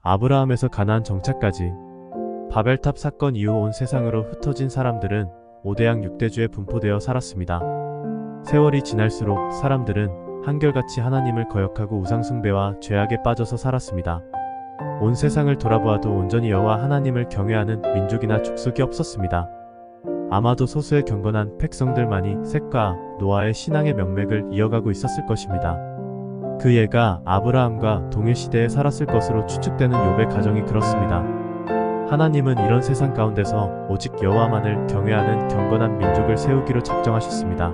아브라함에서 가나안 정착까지 바벨탑 사건 이후 온 세상으로 흩어진 사람들은 5대양 6대주에 분포되어 살았습니다. 세월이 지날수록 사람들은 한결같이 하나님을 거역하고 우상숭배와 죄악에 빠져서 살았습니다. 온 세상을 돌아보아도 온전히 여호와 하나님을 경외하는 민족이나 족속이 없었습니다. 아마도 소수의 경건한 백성들만이 셋과 노아의 신앙의 명맥을 이어가고 있었을 것입니다. 그 예가 아브라함과 동일시대에 살았을 것으로 추측되는 욥의 가정이 그렇습니다. 하나님은 이런 세상 가운데서 오직 여호와만을 경외하는 경건한 민족을 세우기로 작정하셨습니다.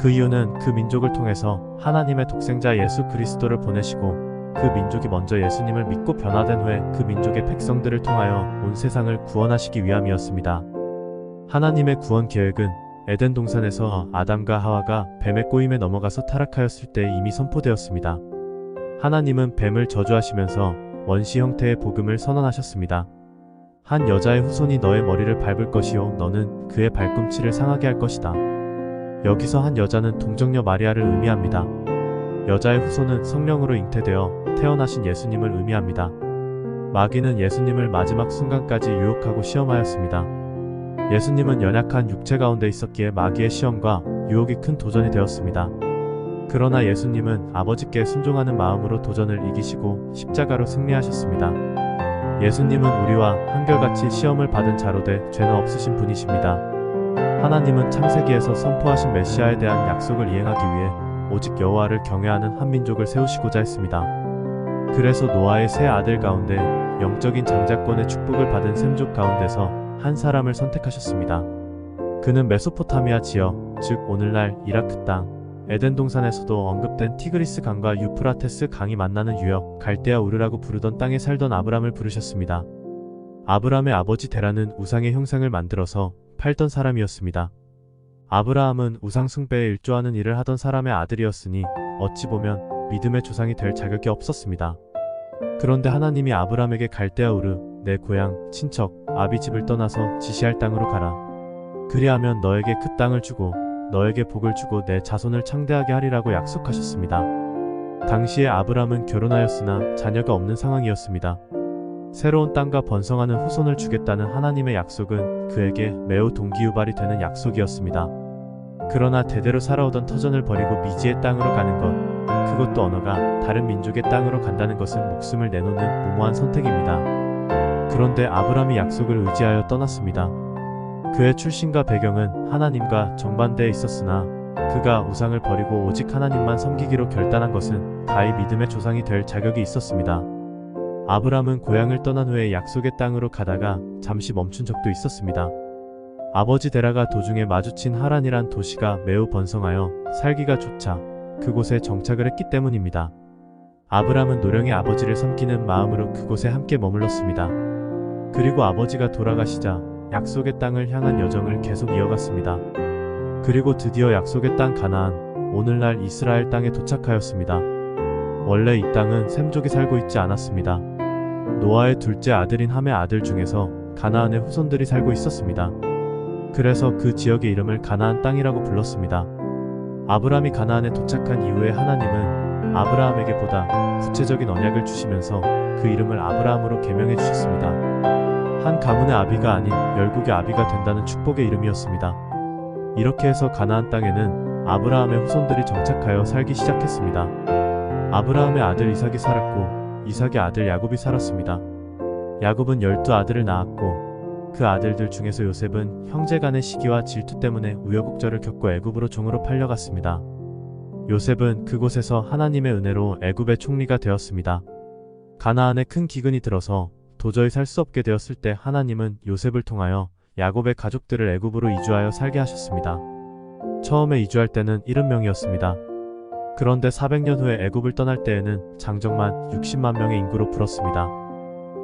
그 이유는 그 민족을 통해서 하나님의 독생자 예수 그리스도를 보내시고 그 민족이 먼저 예수님을 믿고 변화된 후에 그 민족의 백성들을 통하여 온 세상을 구원하시기 위함이었습니다. 하나님의 구원 계획은 에덴 동산에서 아담과 하와가 뱀의 꼬임에 넘어가서 타락하였을 때 이미 선포되었습니다. 하나님은 뱀을 저주하시면서 원시 형태의 복음을 선언하셨습니다. 한 여자의 후손이 너의 머리를 밟을 것이요 너는 그의 발꿈치를 상하게 할 것이다. 여기서 한 여자는 동정녀 마리아를 의미합니다. 여자의 후손은 성령으로 잉태되어 태어나신 예수님을 의미합니다. 마귀는 예수님을 마지막 순간까지 유혹하고 시험하였습니다. 예수님은 연약한 육체 가운데 있었기에 마귀의 시험과 유혹이 큰 도전이 되었습니다. 그러나 예수님은 아버지께 순종하는 마음으로 도전을 이기시고 십자가로 승리하셨습니다. 예수님은 우리와 한결같이 시험을 받은 자로 돼 죄는 없으신 분이십니다. 하나님은 창세기에서 선포하신 메시아에 대한 약속을 이행하기 위해 오직 여호와를 경외하는 한 민족을 세우시고자 했습니다. 그래서 노아의 세 아들 가운데 영적인 장자권의 축복을 받은 셈족 가운데서 한 사람을 선택하셨습니다. 그는 메소포타미아 지역, 즉 오늘날 이라크 땅, 에덴 동산에서도 언급된 티그리스 강과 유프라테스 강이 만나는 유역, 갈대아 우르라고 부르던 땅에 살던 아브람을 부르셨습니다. 아브람의 아버지 데라는 우상의 형상을 만들어서 팔던 사람이었습니다. 아브라함은 우상 숭배에 일조하는 일을 하던 사람의 아들이었으니 어찌 보면 믿음의 조상이 될 자격이 없었습니다. 그런데 하나님이 아브람에게 갈대아 우르, 내 고향, 친척, 아비 집을 떠나서 지시할 땅으로 가라. 그리하면 너에게 그 땅을 주고 너에게 복을 주고 내 자손을 창대하게 하리라고 약속하셨습니다. 당시에 아브람은 결혼하였으나 자녀가 없는 상황이었습니다. 새로운 땅과 번성하는 후손을 주겠다는 하나님의 약속은 그에게 매우 동기유발이 되는 약속이었습니다. 그러나 대대로 살아오던 터전을 버리고 미지의 땅으로 가는 것, 그것도 언어가 다른 민족의 땅으로 간다는 것은 목숨을 내놓는 무모한 선택입니다. 그런데 아브람이 약속을 의지하여 떠났습니다. 그의 출신과 배경은 하나님과 정반대에 있었으나 그가 우상을 버리고 오직 하나님만 섬기기로 결단한 것은 가히 믿음의 조상이 될 자격이 있었습니다. 아브람은 고향을 떠난 후에 약속의 땅으로 가다가 잠시 멈춘 적도 있었습니다. 아버지 데라가 도중에 마주친 하란이란 도시가 매우 번성하여 살기가 좋자 그곳에 정착을 했기 때문입니다. 아브람은 노령의 아버지를 섬기는 마음으로 그곳에 함께 머물렀습니다. 그리고 아버지가 돌아가시자 약속의 땅을 향한 여정을 계속 이어갔습니다. 그리고 드디어 약속의 땅 가나안, 오늘날 이스라엘 땅에 도착하였습니다. 원래 이 땅은 셈족이 살고 있지 않았습니다. 노아의 둘째 아들인 함의 아들 중에서 가나안의 후손들이 살고 있었습니다. 그래서 그 지역의 이름을 가나안 땅이라고 불렀습니다. 아브람이 가나안에 도착한 이후에 하나님은 아브라함에게 보다 구체적인 언약을 주시면서 그 이름을 아브라함으로 개명해 주셨습니다. 한 가문의 아비가 아닌 열국의 아비가 된다는 축복의 이름이었습니다. 이렇게 해서 가나안 땅에는 아브라함의 후손들이 정착하여 살기 시작했습니다. 아브라함의 아들 이삭이 살았고 이삭의 아들 야곱이 살았습니다. 야곱은 12아들을 낳았고 그 아들들 중에서 요셉은 형제간의 시기와 질투 때문에 우여곡절을 겪고 애굽으로 종으로 팔려갔습니다. 요셉은 그곳에서 하나님의 은혜로 애굽의 총리가 되었습니다. 가나안에 큰 기근이 들어서 도저히 살 수 없게 되었을 때 하나님은 요셉을 통하여 야곱의 가족들을 애굽으로 이주하여 살게 하셨습니다. 처음에 이주할 때는 70명이었습니다. 그런데 400년 후에 애굽을 떠날 때에는 장정만 60만 명의 인구로 불었습니다.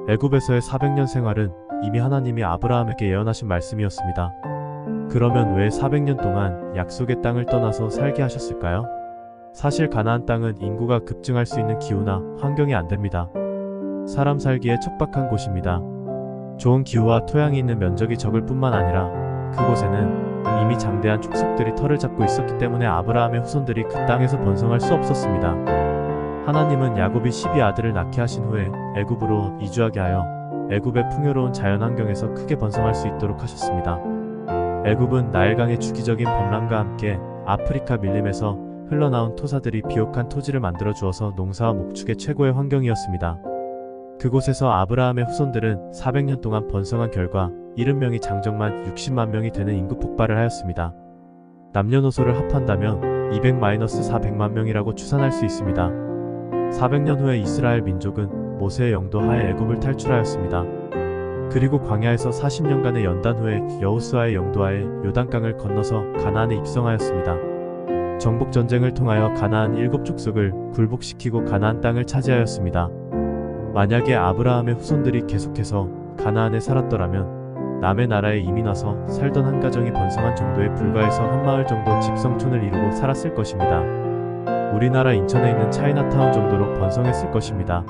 애굽에서의 400년 생활은 이미 하나님이 아브라함에게 예언하신 말씀이었습니다. 그러면 왜 400년 동안 약속의 땅을 떠나서 살게 하셨을까요? 사실 가나안 땅은 인구가 급증할 수 있는 기후나 환경이 안 됩니다. 사람 살기에 척박한 곳입니다. 좋은 기후와 토양이 있는 면적이 적을 뿐만 아니라 그곳에는 이미 장대한 족속들이 터를 잡고 있었기 때문에 아브라함의 후손들이 그 땅에서 번성할 수 없었습니다. 하나님은 야곱이 12아들을 낳게 하신 후에 애굽으로 이주하게 하여 애굽의 풍요로운 자연환경에서 크게 번성할 수 있도록 하셨습니다. 애굽은 나일강의 주기적인 범람과 함께 아프리카 밀림에서 흘러나온 토사들이 비옥한 토지를 만들어 주어서 농사와 목축의 최고의 환경이었습니다. 그곳에서 아브라함의 후손들은 400년 동안 번성한 결과 70명이 장정만 60만 명이 되는 인구 폭발을 하였습니다. 남녀노소를 합한다면 200-400만 명이라고 추산할 수 있습니다. 400년 후에 이스라엘 민족은 모세의 영도 하에 애굽을 탈출하였습니다. 그리고 광야에서 40년간의 연단 후에 여호수아의 영도하에 요단강을 건너서 가나안에 입성하였습니다. 정복전쟁을 통하여 가나안 7족속을 굴복시키고 가나안 땅을 차지하였습니다. 만약에 아브라함의 후손들이 계속해서 가나안에 살았더라면 남의 나라에 이민 와서 살던 한 가정이 번성한 정도에 불과해서 한 마을 정도 집성촌을 이루고 살았을 것입니다. 우리나라 인천에 있는 차이나타운 정도로 번성했을 것입니다.